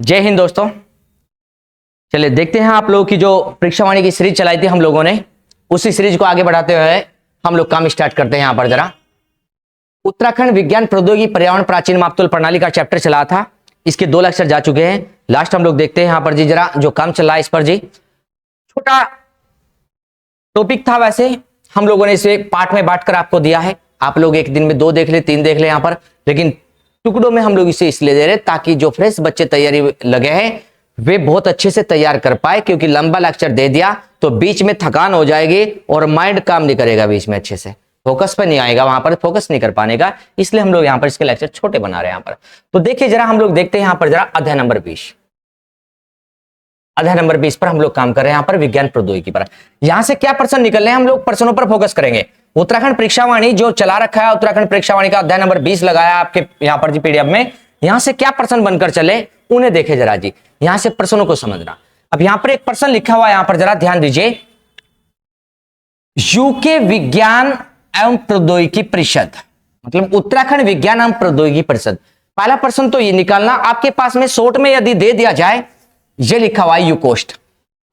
जय हिंद दोस्तों। चलिए देखते हैं आप लोगों की जो परीक्षावाणी की सीरीज चलाई थी हम लोगों ने, उसी सीरीज को आगे बढ़ाते हुए हम लोग काम स्टार्ट करते हैं। यहां पर जरा उत्तराखंड विज्ञान प्रौद्योगिकी पर्यावरण प्राचीन मापतोल प्रणाली का चैप्टर चला था। इसके 2 लेक्चर जा चुके हैं। लास्ट हम लोग देखते हैं यहाँ पर जी जरा जो काम चल रहा है इस पर जी। छोटा टॉपिक था, वैसे हम लोगों ने इसे पार्ट में बांटकर आपको दिया है। आप लोग एक दिन में 2 देख ले, 3 देख ले यहाँ पर, लेकिन टुकड़ों में हम लोग इसे इसलिए दे रहे ताकि जो फ्रेश बच्चे तैयारी लगे हैं वे बहुत अच्छे से तैयार कर पाए, क्योंकि लंबा लेक्चर दे दिया तो बीच में थकान हो जाएगी और माइंड काम नहीं करेगा, बीच में अच्छे से फोकस पे नहीं आएगा, वहां पर फोकस नहीं कर पाने का। इसलिए हम लोग यहाँ पर इसके लेक्चर छोटे बना रहे हैं यहाँ पर। तो देखिए जरा हम लोग देखते हैं यहाँ पर जरा अध्याय नंबर 20। अध्याय नंबर 20 पर हम लोग काम कर रहे हैं यहाँ पर विज्ञान प्रौद्योगिकी पर। यहां से क्या प्रश्न निकल रहे हैं, हम लोग प्रश्नों पर फोकस करेंगे। उत्तराखंड परीक्षावाणी जो चला रखा है, उत्तराखंड परीक्षावाणी का अध्याय नंबर 20 लगाया आपके यहाँ पर जी पीडीएफ में। यहां से क्या प्रश्न बनकर चले उन्हें देखे जरा जी, यहां से प्रश्नों को समझना। अब यहां पर एक प्रश्न लिखा हुआ है, यहां पर जरा ध्यान दीजिए। यूके विज्ञान एवं प्रौद्योगिकी परिषद, मतलब उत्तराखंड विज्ञान एवं प्रौद्योगिकी परिषद। पहला प्रश्न तो ये निकालना, आपके पास में शॉर्ट में यदि दे दिया जाए, ये लिखा हुआ है यूकोस्ट,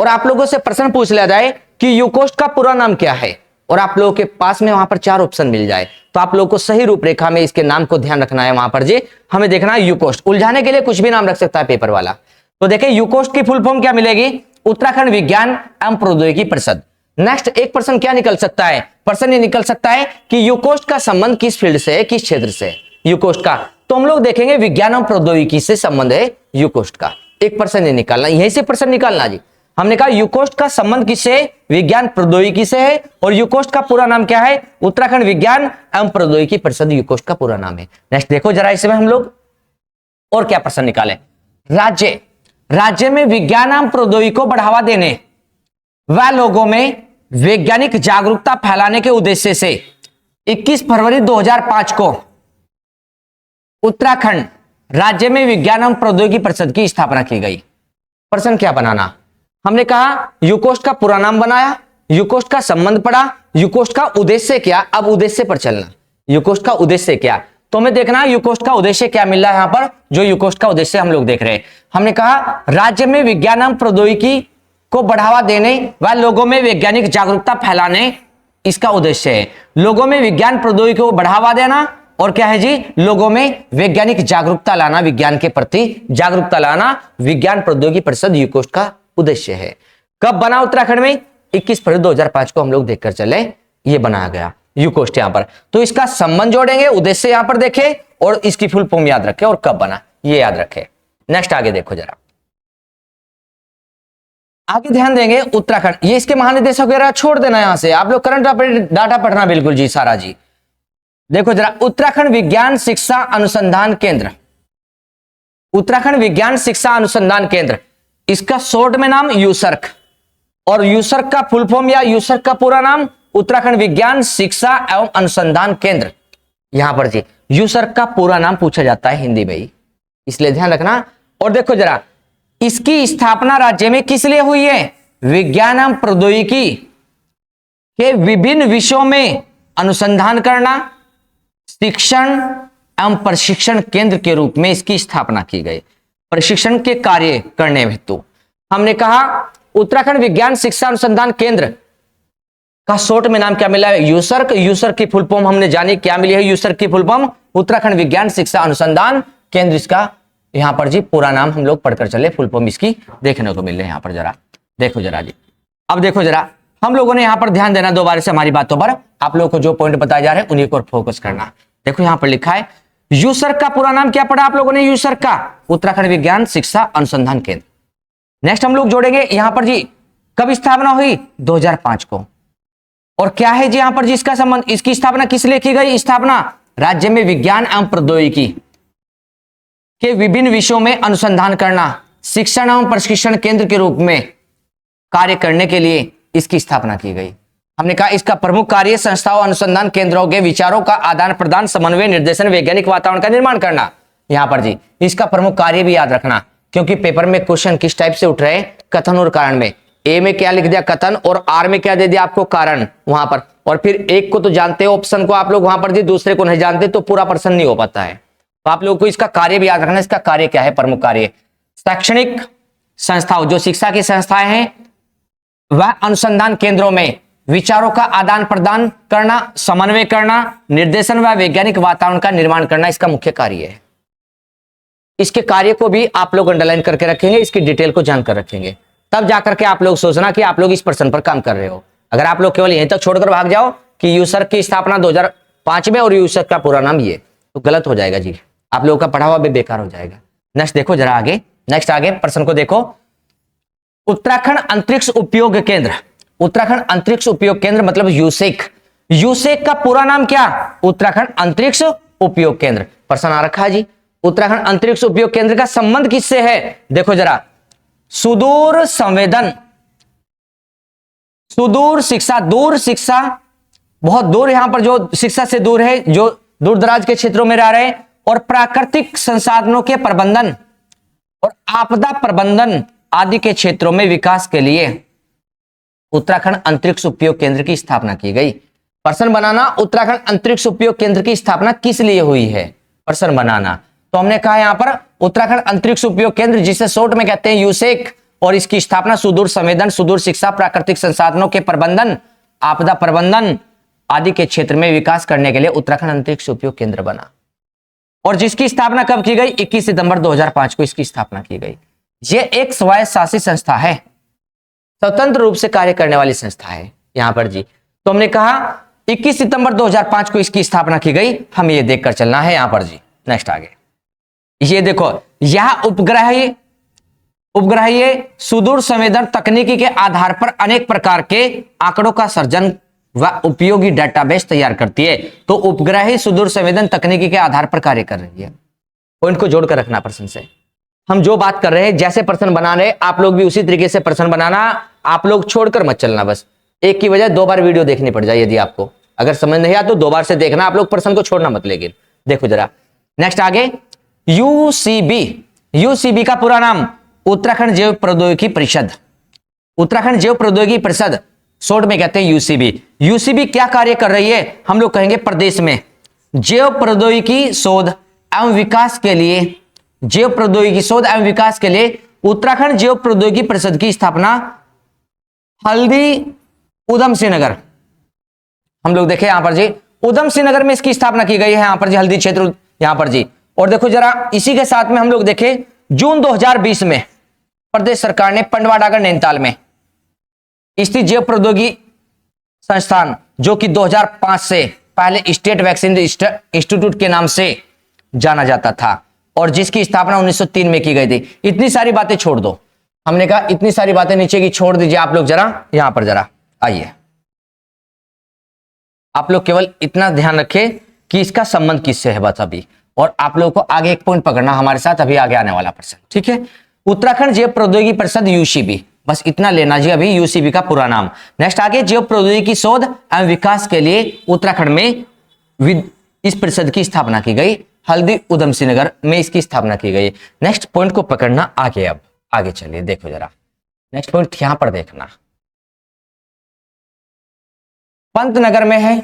और आप लोगों से प्रश्न पूछ लिया जाए कि यूकोस्ट का पूरा नाम क्या है, और आप लोगों के पास में वहां पर 4 ऑप्शन मिल जाए, तो आप लोगों को सही रूपरेखा में इसके नाम को ध्यान रखना है। वहां पर जी हमें देखना है यूकोस्ट। उलझाने के लिए कुछ भी नाम रख सकता है पेपर वाला। तो देखिए यूकोस्ट की फुल फॉर्म क्या मिलेगी, उत्तराखंड विज्ञान एवं प्रौद्योगिकी परिषद। नेक्स्ट एक प्रश्न क्या निकल सकता है, प्रश्न ये निकल सकता है कि यूकोस्ट का संबंध किस फील्ड से है, किस क्षेत्र से यूकोस्ट का। तो हम लोग देखेंगे विज्ञान एवं प्रौद्योगिकी से संबंध है यूकोस्ट का। एक प्रश्न ये निकालना, यहीं से प्रश्न निकालना जी। हमने कहा यूकोस्ट का संबंध किससे, विज्ञान प्रौद्योगिकी से है, और यूकोस्ट का पूरा नाम क्या है, उत्तराखंड विज्ञान एवं प्रौद्योगिकी परिषद यूकोस्ट का पूरा नाम है। नेक्स्ट देखो जरा इसमें हम लोग और क्या प्रश्न निकाले। राज्य में विज्ञान एवं प्रौद्योगिकी को बढ़ावा देने व लोगों में वैज्ञानिक जागरूकता फैलाने के उद्देश्य से 21 फरवरी 2005 को उत्तराखंड राज्य में विज्ञान एवं प्रौद्योगिकी परिषद की स्थापना की गई। प्रश्न क्या बनाना, हमने कहा यूकोस्ट का पूरा नाम बनाया, यूकोस्ट का संबंध पढ़ा, यूकोस्ट का उद्देश्य क्या। अब उद्देश्य पर चलना, यूकोस्ट का उद्देश्य क्या, तो हमें देखना यूकोस्ट का उद्देश्य क्या मिल रहा है यहां पर। जो यूकोस्ट का उद्देश्य हम लोग देख रहे हैं, हमने कहा राज्य में विज्ञान एवं प्रौद्योगिकी को बढ़ावा देने व लोगों में वैज्ञानिक जागरूकता फैलाने, इसका उद्देश्य है। लोगों में विज्ञान प्रौद्योगिकी को बढ़ावा देना और क्या है जी, लोगों में वैज्ञानिक जागरूकता लाना, विज्ञान के प्रति जागरूकता लाना, विज्ञान प्रौद्योगिकी परिषद यूकोस्ट का उद्देश्य है। कब बना उत्तराखंड में, 21 फरवरी 2005 को हम लोग देखकर चले, ये बनाया गया यूकोस्ट यहां पर। तो इसका संबंध जोड़ेंगे, उद्देश्य यहां पर देखें, और इसकी फुल फॉर्म याद रखें और कब बना ये याद रखें। नेक्स्ट आगे देखो जरा, आगे ध्यान देंगे उत्तराखंड, ये इसके महानिदेशक वगैरह छोड़ देना यहां से, आप लोग करंट डाटा पढ़ना बिल्कुल जी सारा जी। देखो जरा उत्तराखंड विज्ञान शिक्षा अनुसंधान केंद्र, उत्तराखंड विज्ञान शिक्षा अनुसंधान केंद्र, इसका शॉर्ट में नाम यूसर्क, और यूसर्क का फुल फॉर्म या यूसर्क का पूरा नाम उत्तराखंड विज्ञान शिक्षा एवं अनुसंधान केंद्र। यहां पर जी यूसर्क का पूरा नाम पूछा जाता है हिंदी में ही, इसलिए ध्यान रखना। और देखो जरा इसकी स्थापना राज्य में किस लिए हुई है, विज्ञान एवं प्रौद्योगिकी के विभिन्न विषयों में अनुसंधान करना, शिक्षण एवं प्रशिक्षण केंद्र के रूप में इसकी स्थापना की गई, प्रशिक्षण के कार्य करने हेतु। हमने कहा उत्तराखंड विज्ञान शिक्षा अनुसंधान केंद्र का शॉर्ट में नाम क्या मिला है, यूसर्क। यूसर्क की फुल फॉर्म हमने जानी क्या मिली है, यूसर्क की फुल फॉर्म उत्तराखंड विज्ञान शिक्षा अनुसंधान केंद्र, इसका यहां पर जी पूरा नाम हम लोग पढ़कर चले, फुल फॉर्म इसकी देखने को मिल रही है यहां पर। जरा देखो जरा जी, अब देखो जरा हम लोगों ने यहां पर ध्यान देना दोबारा से हमारी बातों पर, आप लोगों को जो पॉइंट बताए जा रहे हैं उन्हीं को फोकस करना। देखो यहां पर लिखा है यूसर्क का पूरा नाम क्या पढ़ा आप लोगों ने, यूसर्क का उत्तराखंड विज्ञान शिक्षा अनुसंधान केंद्र। नेक्स्ट हम लोग जोड़ेंगे यहां पर जी कब स्थापना हुई, 2005 को, और क्या है जी यहां पर जी इसका संबंध, इसकी स्थापना किस लिए की गई, स्थापना राज्य में विज्ञान एवं प्रौद्योगिकी के विभिन्न विषयों में अनुसंधान करना, शिक्षण एवं प्रशिक्षण केंद्र के रूप में कार्य करने के लिए इसकी स्थापना की गई। हमने कहा इसका प्रमुख कार्य संस्थाओं अनुसंधान केंद्रों के विचारों का आदान प्रदान, समन्वय, निर्देशन, वैज्ञानिक वातावरण का निर्माण करना। यहां पर जी इसका प्रमुख कार्य भी याद रखना, क्योंकि पेपर में क्वेश्चन किस टाइप से उठ रहे हैं, कथन और कारण में। ए में क्या लिख दिया कथन, और आर में क्या दे दिया आपको कारण वहां पर, और फिर एक को तो जानते हो ऑप्शन को आप लोग वहां पर जी, दूसरे को नहीं जानते तो पूरा प्रश्न नहीं हो पाता है। तो आप लोगों को इसका कार्य भी याद रखना, इसका कार्य क्या है, प्रमुख कार्य शैक्षणिक संस्थाओं, जो शिक्षा की संस्थाएं हैं, वह अनुसंधान केंद्रों में विचारों का आदान प्रदान करना, समन्वय करना, निर्देशन व वैज्ञानिक वातावरण का निर्माण करना इसका मुख्य कार्य है। इसके कार्य को भी आप लोग अंडरलाइन करके रखेंगे, इसकी डिटेल को जानकर रखेंगे, तब जाकर के आप लोग सोचना कि आप लोग इस प्रश्न पर काम कर रहे हो। अगर आप लोग केवल यहीं तक छोड़कर भाग जाओ कि यूसर्क की स्थापना 2005 में और यूसर्क का पूरा नाम ये, तो गलत हो जाएगा जी, आप लोगों का पढ़ा हुआ भी बेकार हो जाएगा। नेक्स्ट देखो जरा आगे, नेक्स्ट आगे प्रश्न को देखो। उत्तराखंड अंतरिक्ष उपयोग केंद्र, उत्तराखंड अंतरिक्ष उपयोग केंद्र मतलब यूसेक, यूसेक का पूरा नाम क्या? उत्तराखंड अंतरिक्ष उपयोग केंद्र। प्रश्न आ रखा है जी, उत्तराखंड अंतरिक्ष उपयोग केंद्र का संबंध किससे है? देखो जरा, सुदूर संवेदन, सुदूर शिक्षा, दूर शिक्षा, बहुत दूर, यहां पर जो शिक्षा से दूर है, जो दूर दराज के क्षेत्रों में रह रहे हैं, और प्राकृतिक संसाधनों के प्रबंधन और आपदा प्रबंधन आदि के क्षेत्रों में विकास के लिए उत्तराखंड अंतरिक्ष उपयोग केंद्र की स्थापना की गई। प्रश्न बनाना, उत्तराखंड अंतरिक्ष उपयोग केंद्र की स्थापना किस लिए हुई है? प्रश्न बनाना, तो हमने कहा यहां पर उत्तराखंड अंतरिक्ष उपयोग केंद्र, जिसे शॉर्ट में कहते हैं यूसेक, और इसकी स्थापना सुदूर संवेदन, सुदूर शिक्षा, प्राकृतिक संसाधनों के प्रबंधन, आपदा प्रबंधन आदि के क्षेत्र में विकास करने के लिए उत्तराखंड अंतरिक्ष उपयोग केंद्र बना। और जिसकी स्थापना कब की गई? 21 सितंबर 2005 को इसकी स्थापना की गई। यह एक स्वायत्त शासित संस्था है, स्वतंत्र रूप से कार्य करने वाली संस्था है यहां पर जी। तो हमने कहा 21 सितंबर 2005 को इसकी स्थापना की गई, हम ये देखकर चलना है यहां पर जी। नेक्स्ट आगे, ये देखो, यह उपग्रहीय सुदूर संवेदन तकनीकी के आधार पर अनेक प्रकार के आंकड़ों का सर्जन व उपयोगी डेटाबेस तैयार करती है। तो उपग्रहीय सुदूर संवेदन तकनीकी के आधार पर कार्य कर रही है। पॉइंट को जोड़कर रखना प्रश्न से, हम जो बात कर रहे हैं, जैसे प्रश्न बना रहे आप लोग भी उसी तरीके से प्रश्न बनाना, आप लोग छोड़कर मत चलना। बस एक की वजह 2 बार वीडियो देखनी पड़ जाए, यदि आपको अगर समझ नहीं आया तो 2 बार से देखना, आप लोग प्रश्न को छोड़ना मत। लेकिन देखो जरा, नेक्स्ट आगे, यूसीबी, यूसीबी का पूरा नाम उत्तराखंड जैव प्रौद्योगिकी परिषद, उत्तराखंड जैव प्रौद्योगिकी परिषद, शॉर्ट में कहते हैं यूसीबी। यूसीबी क्या कार्य कर रही है? हम लोग कहेंगे प्रदेश में जैव प्रौद्योगिकी शोध एवं विकास के लिए, जैव प्रौद्योगिकी शोध एवं विकास के लिए उत्तराखंड जैव प्रौद्योगिकी परिषद की स्थापना हल्दी उधम सिंह नगर, हम लोग देखें यहां पर जी, उधम सिंह नगर में इसकी स्थापना की गई है यहां पर जी, हल्दी क्षेत्र यहां पर जी। और देखो जरा, इसी के साथ में हम लोग देखें जून 2020 में प्रदेश सरकार ने पंडवा डागर नैनीताल में स्थित जैव प्रौद्योगिकी संस्थान, जो कि 2005 से पहले स्टेट वैक्सीन इंस्टीट्यूट के नाम से जाना जाता था, और जिसकी स्थापना 1903 में की गई थी। इतनी सारी बातें छोड़ दो, हमने कहा इतनी सारी बातें नीचे की छोड़ दीजिए। आप लोग जरा यहां पर जरा आइए, आप लोग केवल इतना ध्यान रखें कि इसका संबंध किससे है बस अभी, और आप लोगों को आगे एक पॉइंट पकड़ना हमारे साथ, अभी आगे आने वाला प्रश्न, ठीक है। उत्तराखंड जैव प्रौद्योगिकी परिषद यूसीबी, बस इतना लेना जी अभी, यूसीबी का पूरा नाम। नेक्स्ट आगे, जैव प्रौद्योगिकी शोध एवं विकास के लिए उत्तराखंड में इस परिषद की स्थापना की गई, हल्दी उधम सिंह नगर में इसकी स्थापना की गई। नेक्स्ट पॉइंट को पकड़ना आगे, अब आगे चलिए, देखो जरा नेक्स्ट पॉइंट यहां पर देखना, पंतनगर में है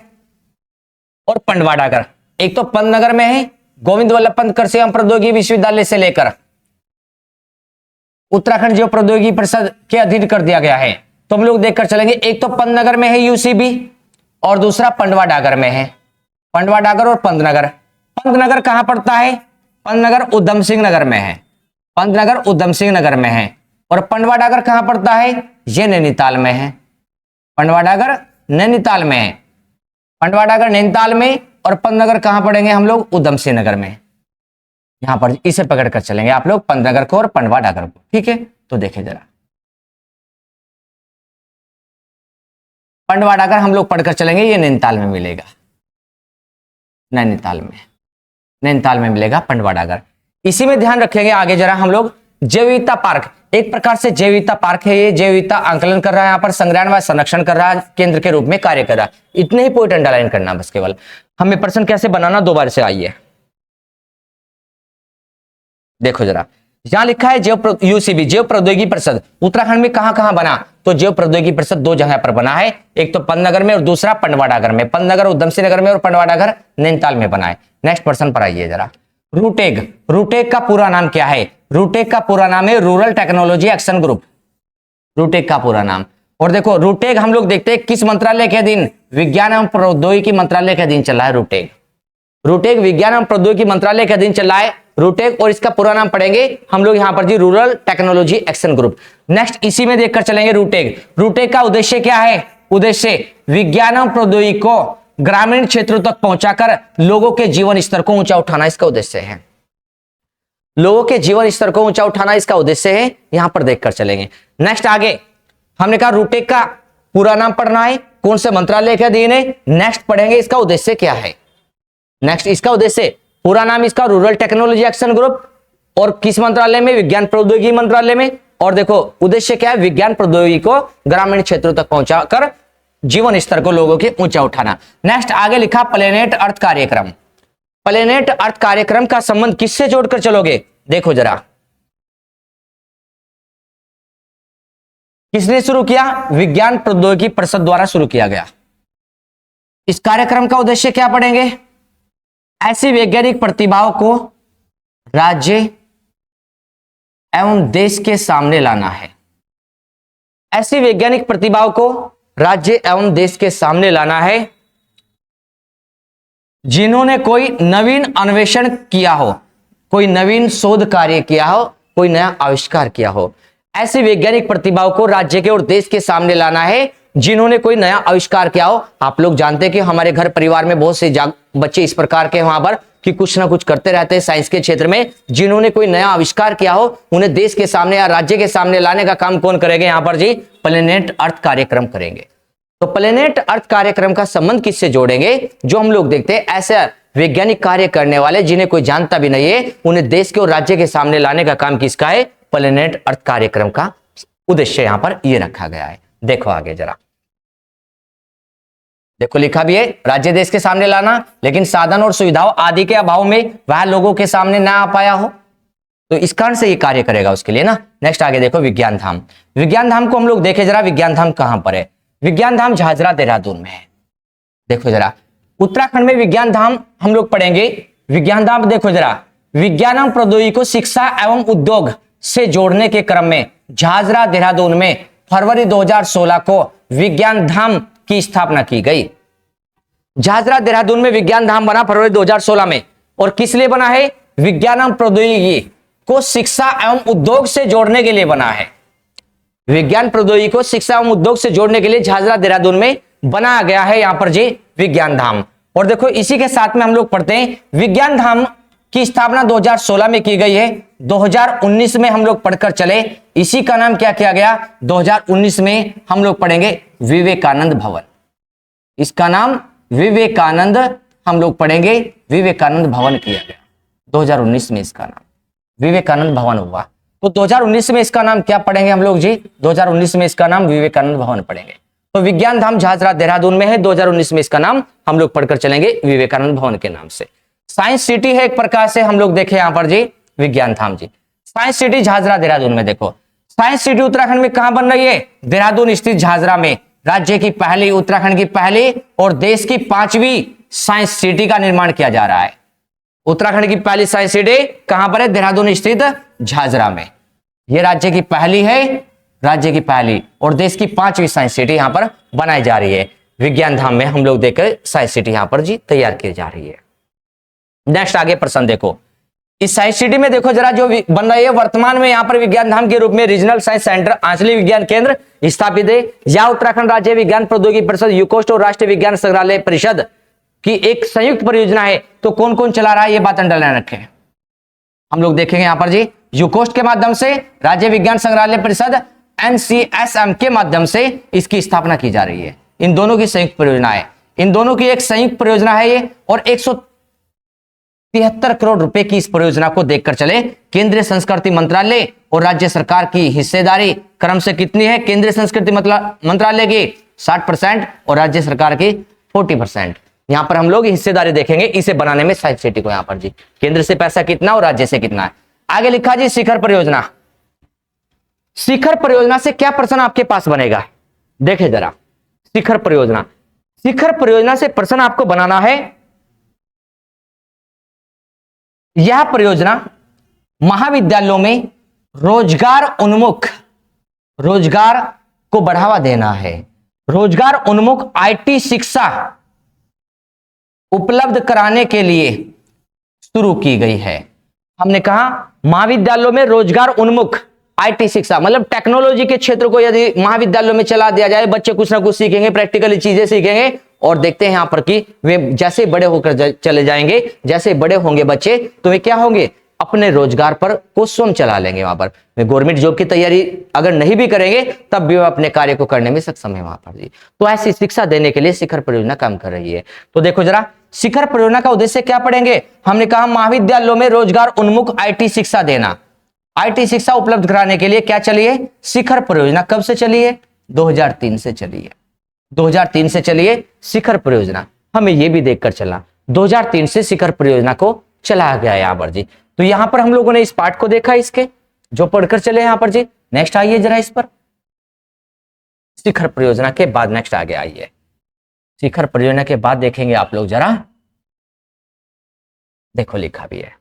और पंडवा डागर। एक तो पंतनगर में है गोविंद वल्लभ पंत कृषि एवं प्रौद्योगिकी विश्वविद्यालय से लेकर उत्तराखंड जैव प्रौद्योगिकी परिषद के अधीन कर दिया गया है। तो हम लोग देखकर चलेंगे, एक तो पंतनगर में है यूसीबी और दूसरा पंडवा डागर में है, पंडवा डागर और पंतनगर। पंतनगर कहां पड़ता है? पंतनगर उधम सिंह नगर में है, पंतनगर उधम सिंह नगर में है। और पंडवा डागर कहां पड़ता है? ये नैनीताल में है, पंडवा डागर नैनीताल में है, पंडवा डागर नैनीताल में, और पंतनगर कहां पड़ेंगे हम लोग? उधम सिंह नगर में। यहां पर इसे पकड़ कर चलेंगे आप लोग, पंतनगर को और पंडवा डागर को, ठीक है। तो देखें जरा, पंडवा डागर हम लोग पढ़कर चलेंगे, ये नैनीताल में मिलेगा, नैनीताल में मिलेगा पंडवा डागर। इसी में ध्यान रखेंगे आगे जरा हम लोग, जैव विविधता पार्क, एक प्रकार से जैव विविधता पार्क है, ये जैव विविधता आंकलन कर रहा है, यहाँ पर संग्रहण व संरक्षण कर रहा है, केंद्र के रूप में कार्य कर रहा है। इतने ही पॉइंट अंडरलाइन करना बस केवल। हमें प्रश्न कैसे बनाना, 2 बार से आइए, देखो जरा, यहां लिखा है यूसीबी जैव प्रौद्योगिकी परिषद उत्तराखंड में कहां कहां बना? तो जैव प्रौद्योगिकी परिषद 2 जगह पर बना है, एक तो पंतनगर में और दूसरा पंडवा डागर में। पंतनगर उधम सिंह नगर में और पंडवा डागर नैनीताल में बना है। नेक्स्ट प्रश्न पर आइए जरा, रूटेग, रूटेग का पूरा नाम क्या है? रूटेग का पूरा नाम है रूरल टेक्नोलॉजी एक्शन ग्रुप, रूटेग का पूरा नाम। और देखो रूटेग हम लोग देखते हैं किस मंत्रालय के अधीन? विज्ञान एवं प्रौद्योगिकी मंत्रालय के अधीन चल रहा है रूटेग। रूटेग विज्ञान एवं प्रौद्योगिकी मंत्रालय के अधीन चल रहा है रूटेग, और इसका पूरा नाम पढ़ेंगे हम लोग यहां पर जी rural technology action group. Next इसी में देखकर चलेंगे रूटेग। रूटेग का उद्देश्य क्या है? उद्देश्य विज्ञान एवं प्रौद्योगिकी को ग्रामीण क्षेत्रों तक पहुंचाकर लोगों के जीवन स्तर को ऊंचा उठाना इसका उद्देश्य है। लोगों के जीवन स्तर को ऊंचा उठाना इसका उद्देश्य है, यहां पर देखकर चलेंगे। नेक्स्ट आगे हमने कहा रूटेग का पूरा नाम पढ़ना है, कौन से मंत्रालय के अधीन है। नेक्स्ट पढ़ेंगे इसका उद्देश्य क्या है। नेक्स्ट इसका उद्देश्य पूरा नाम इसका रूरल टेक्नोलॉजी एक्शन ग्रुप, और किस मंत्रालय में? विज्ञान प्रौद्योगिकी मंत्रालय में। और देखो उद्देश्य क्या है? विज्ञान प्रौद्योगिकी को ग्रामीण क्षेत्रों तक पहुंचाकर जीवन स्तर को लोगों के ऊंचा उठाना। नेक्स्ट आगे लिखा प्लेनेट अर्थ कार्यक्रम। प्लेनेट अर्थ कार्यक्रम का संबंध किससे जोड़कर चलोगे? देखो जरा, किसने शुरू किया? विज्ञान प्रौद्योगिकी परिषद द्वारा शुरू किया गया। इस कार्यक्रम का उद्देश्य क्या पढ़ेंगे? ऐसी वैज्ञानिक प्रतिभाओं को राज्य एवं देश के सामने लाना है। ऐसी वैज्ञानिक प्रतिभाओं को राज्य एवं देश के सामने लाना है जिन्होंने कोई नवीन अन्वेषण किया हो, कोई नवीन शोध कार्य किया हो, कोई नया आविष्कार किया हो। ऐसी वैज्ञानिक प्रतिभाओं को राज्य के और देश के सामने लाना है जिन्होंने कोई नया आविष्कार किया हो। आप लोग जानते हैं कि हमारे घर परिवार में बहुत से बच्चे इस प्रकार के वहां पर कि कुछ ना कुछ करते रहते हैं साइंस के क्षेत्र में। जिन्होंने कोई नया आविष्कार किया हो उन्हें देश के सामने या राज्य के सामने लाने का काम कौन करेंगे? यहां पर जी प्लेनेट अर्थ कार्यक्रम करेंगे। तो प्लेनेट अर्थ कार्यक्रम का संबंध किससे जोड़ेंगे? जो हम लोग देखते हैं ऐसे वैज्ञानिक कार्य करने वाले जिन्हें कोई जानता भी नहीं है, उन्हें देश के और राज्य के सामने लाने का काम किसका है? प्लेनेट अर्थ कार्यक्रम का उद्देश्य यहां पर यह रखा गया है। देखो आगे जरा, देखो लिखा भी है राज्य देश के सामने लाना, लेकिन साधन और सुविधाओं आदि के अभाव में वह लोगों के सामने ना आ पाया हो, तो इस कारण से ये कार्य करेगा उसके लिए ना। नेक्स्ट आगे देखो विज्ञान धाम। विज्ञान धाम को हम लोग देखे जरा, विज्ञान धाम कहां पर है? विज्ञान धाम झाझरा देहरादून में है। देखो जरा उत्तराखंड में विज्ञान धाम हम लोग पढ़ेंगे। विज्ञान धाम देखो जरा, विज्ञान एवं प्रौद्योगिकी को शिक्षा एवं उद्योग से जोड़ने के क्रम में झाझरा देहरादून में फरवरी 2016 को विज्ञान धाम की स्थापना की गई। झाझरा देहरादून में विज्ञान धाम बना फरवरी 2016 में, और किस लिए बना है? विज्ञान एवं प्रौद्योगिकी को शिक्षा एवं उद्योग से जोड़ने के लिए बना है। विज्ञान प्रौद्योगिकी को शिक्षा एवं उद्योग से जोड़ने के लिए झाझरा देहरादून में बनाया गया है यहां पर जी विज्ञान धाम। और देखो इसी के साथ में हम लोग पढ़ते हैं विज्ञान धाम की स्थापना 2016 में की गई है। 2019 में हम लोग पढ़कर चले, इसी का नाम क्या किया गया? 2019 में हम लोग पढ़ेंगे विवेकानंद भवन। इसका नाम विवेकानंद हम लोग पढ़ेंगे, विवेकानंद भवन किया गया 2019 में। इसका नाम विवेकानंद भवन हुआ। तो 2019 में इसका नाम क्या पढ़ेंगे हम लोग जी? 2019 में इसका नाम विवेकानंद भवन पढ़ेंगे। तो विज्ञान धाम झाझरा देहरादून में है, 2019 में इसका नाम हम लोग पढ़कर चलेंगे विवेकानंद भवन के नाम से। साइंस सिटी है एक प्रकार से, हम लोग देखे यहां पर जी विज्ञान धाम जी। साइंस सिटी झाझरा देहरादून में। देखो साइंस सिटी उत्तराखंड में कहां बन रही है? देहरादून स्थित झाझरा में राज्य की पहली, उत्तराखंड की पहली और देश की 5वीं साइंस सिटी का निर्माण किया जा रहा है। उत्तराखंड की पहली साइंस सिटी कहां पर है? देहरादून स्थित झाझरा में। यह राज्य की पहली है, राज्य की पहली और देश की 5वीं साइंस सिटी यहां पर बनाई जा रही है। विज्ञान धाम में हम लोग देखकर साइंस सिटी यहां पर जी तैयार की जा रही है। नेक्स्ट आगे प्रश्न देखो, इस साइंस सिटी में देखो जरा जो बन रही है वर्तमान में यहां पर विज्ञान धाम के रूप में रीजनल साइंस सेंटर आंचलिक विज्ञान केंद्र स्थापित है। या उत्तराखंड राज्य विज्ञान प्रौद्योगिकी परिषद, यूकोस्ट और राष्ट्रीय विज्ञान संग्रहालय परिषद की एक संयुक्त परियोजना है। तो कौन कौन चला रहा है ये बात अंडरलाइन रखें। हम लोग देखेंगे यहां पर जी यूकोस्ट के माध्यम से, राज्य विज्ञान संग्रहालय परिषद NCSM के माध्यम से इसकी स्थापना की जा रही है। इन दोनों की संयुक्त परियोजना है, इन दोनों की एक संयुक्त परियोजना है ये। और 173 करोड़ रुपए की इस परियोजना को देखकर चले। केंद्रीय संस्कृति मंत्रालय और राज्य सरकार की हिस्सेदारी क्रम से कितनी है? केंद्रीय संस्कृति मंत्रालय की 60% और राज्य सरकार की 40%। यहां पर हम लोग हिस्सेदारी देखेंगे इसे बनाने में साइंस सिटी को। यहां पर जी केंद्र से पैसा कितना और राज्य से कितना है। आगे लिखा जी शिखर परियोजना। शिखर परियोजना से क्या प्रश्न आपके पास बनेगा? देखे जरा शिखर परियोजना। शिखर परियोजना से प्रश्न आपको बनाना है यह परियोजना महाविद्यालयों में रोजगार उन्मुख, रोजगार को बढ़ावा देना है, रोजगार उन्मुख आईटी शिक्षा उपलब्ध कराने के लिए शुरू की गई है। हमने कहा महाविद्यालयों में रोजगार उन्मुख आईटी शिक्षा, मतलब टेक्नोलॉजी के क्षेत्र को यदि महाविद्यालयों में चला दिया जाए, बच्चे कुछ ना कुछ सीखेंगे, प्रैक्टिकली चीजें सीखेंगे, और देखते हैं यहां पर कि वे जैसे बड़े होकर चले जाएंगे, जैसे बड़े होंगे बच्चे, तो वे क्या होंगे, अपने रोजगार पर को स्वयं चला लेंगे। वहां पर वे गवर्नमेंट जॉब की तैयारी अगर नहीं भी करेंगे तब भी वे अपने कार्य को करने में सक्षम है वहां पर जी। तो ऐसी शिक्षा देने के लिए शिखर परियोजना काम कर रही है। तो देखो जरा, शिखर परियोजना का उद्देश्य क्या पढ़ेंगे, हमने कहा महाविद्यालयों में रोजगार उन्मुख आईटी शिक्षा देना, आईटी शिक्षा उपलब्ध कराने के लिए क्या चली है, शिखर परियोजना। कब से चली है, 2003 से चली है, 2003 से चली है शिखर परियोजना। हमें यह भी देखकर चलना 2003 से शिखर परियोजना को चलाया गया यहां पर जी। तो यहां पर हम लोगों ने इस पार्ट को देखा, इसके जो पढ़कर चले यहां पर जी। नेक्स्ट आइए जरा इस पर, शिखर परियोजना के बाद नेक्स्ट आगे आइए, शिखर परियोजना के बाद देखेंगे आप लोग जरा, देखो लिखा भी है,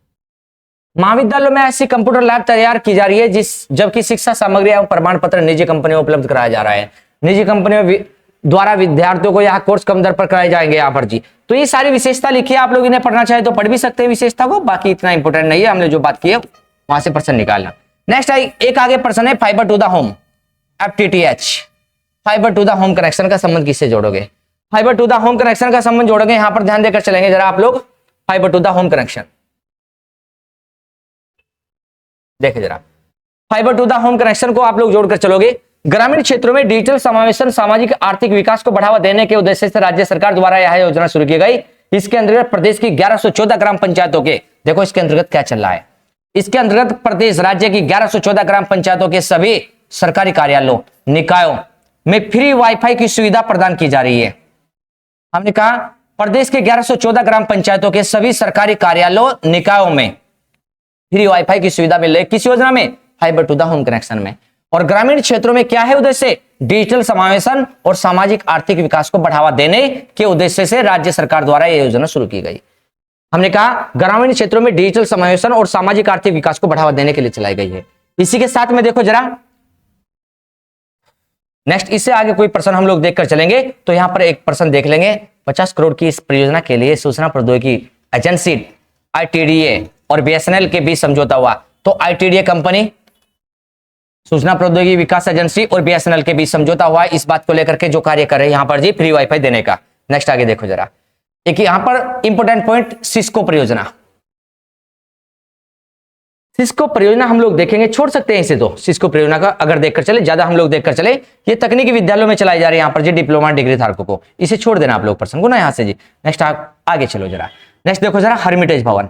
महाविद्यालयों में ऐसी कंप्यूटर लैब तैयार की जा रही है जबकि शिक्षा सामग्री एवं प्रमाण पत्र निजी कंपनियों में उपलब्ध कराया जा रहा है। निजी कंपनियों द्वारा विद्यार्थियों को यह कोर्स कम दर पर कराए जाएंगे यहाँ पर जी। तो ये सारी विशेषता लिखी है, आप लोग इन्हें पढ़ना चाहे तो पढ़ भी सकते हैं विशेषता को, बाकी इतना इंपोर्टेंट नहीं है, हमने जो बात की है वहां से प्रश्न निकालना। नेक्स्ट एक आगे प्रश्न है, fibre to the home, FTTH, fibre to the home connection का संबंध किससे जोड़ोगे, fibre to the home connection का संबंध जोड़ोगे, यहां पर ध्यान देकर चलेंगे जरा आप लोग। Fibre to the home connection देखे जरा, fibre to the home connection को आप लोग जोड़कर चलोगे। ग्रामीण क्षेत्रों में डिजिटल समावेशन सामाजिक आर्थिक विकास को बढ़ावा देने के उद्देश्य से राज्य सरकार द्वारा यह योजना शुरू की गई। इसके अंतर्गत प्रदेश की 1114 ग्राम पंचायतों के, देखो इसके अंतर्गत क्या चल रहा है, इसके अंतर्गत प्रदेश राज्य की 1114 ग्राम पंचायतों के सभी सरकारी कार्यालयों निकायों में फ्री वाईफाई की सुविधा प्रदान की जा रही है। हमने कहा प्रदेश के 1114 ग्राम पंचायतों के सभी सरकारी कार्यालयों निकायों में फ्री वाईफाई की सुविधा मिल रही है, किस योजना में, fibre to the home connection में। और ग्रामीण क्षेत्रों में क्या है उद्देश्य, डिजिटल समावेशन और सामाजिक आर्थिक विकास को बढ़ावा देने के उद्देश्य से राज्य सरकार द्वारा यह योजना शुरू की गई। हमने कहा ग्रामीण क्षेत्रों में डिजिटल समावेशन और सामाजिक आर्थिक विकास को बढ़ावा देने के लिए चलाई गई है। इसी के साथ में देखो जरा नेक्स्ट, इससे आगे कोई प्रश्न हम लोग देखकर चलेंगे। तो यहां पर एक प्रश्न देख लेंगे, 50 करोड़ की इस परियोजना के लिए सूचना प्रौद्योगिकी एजेंसी ITDA और BSNL के बीच समझौता हुआ। तो ITDA कंपनी, सूचना प्रौद्योगिकी विकास एजेंसी और BSNL के बीच समझौता हुआ इस बात को लेकर के जो कार्य कर रहे हैं यहां पर जी, फ्री वाईफाई देने का। नेक्स्ट आगे देखो जरा, एक यहां पर इंपोर्टेंट पॉइंट, सिस्को परियोजना। सिस्को परियोजना हम लोग देखेंगे, छोड़ सकते हैं इसे, तो सिस्को परियोजना का अगर देखकर चले, ज्यादा हम लोग देखकर चले, ये तकनीकी विद्यालयों में चलाई जा रही है यहाँ पर जी, डिप्लोमा डिग्री धारकों को, इसे छोड़ देना आप लोग प्रश्न को ना यहाँ से जी। नेक्स्ट आगे चलो जरा, नेक्स्ट देखो जरा, हर्मिटेज भवन।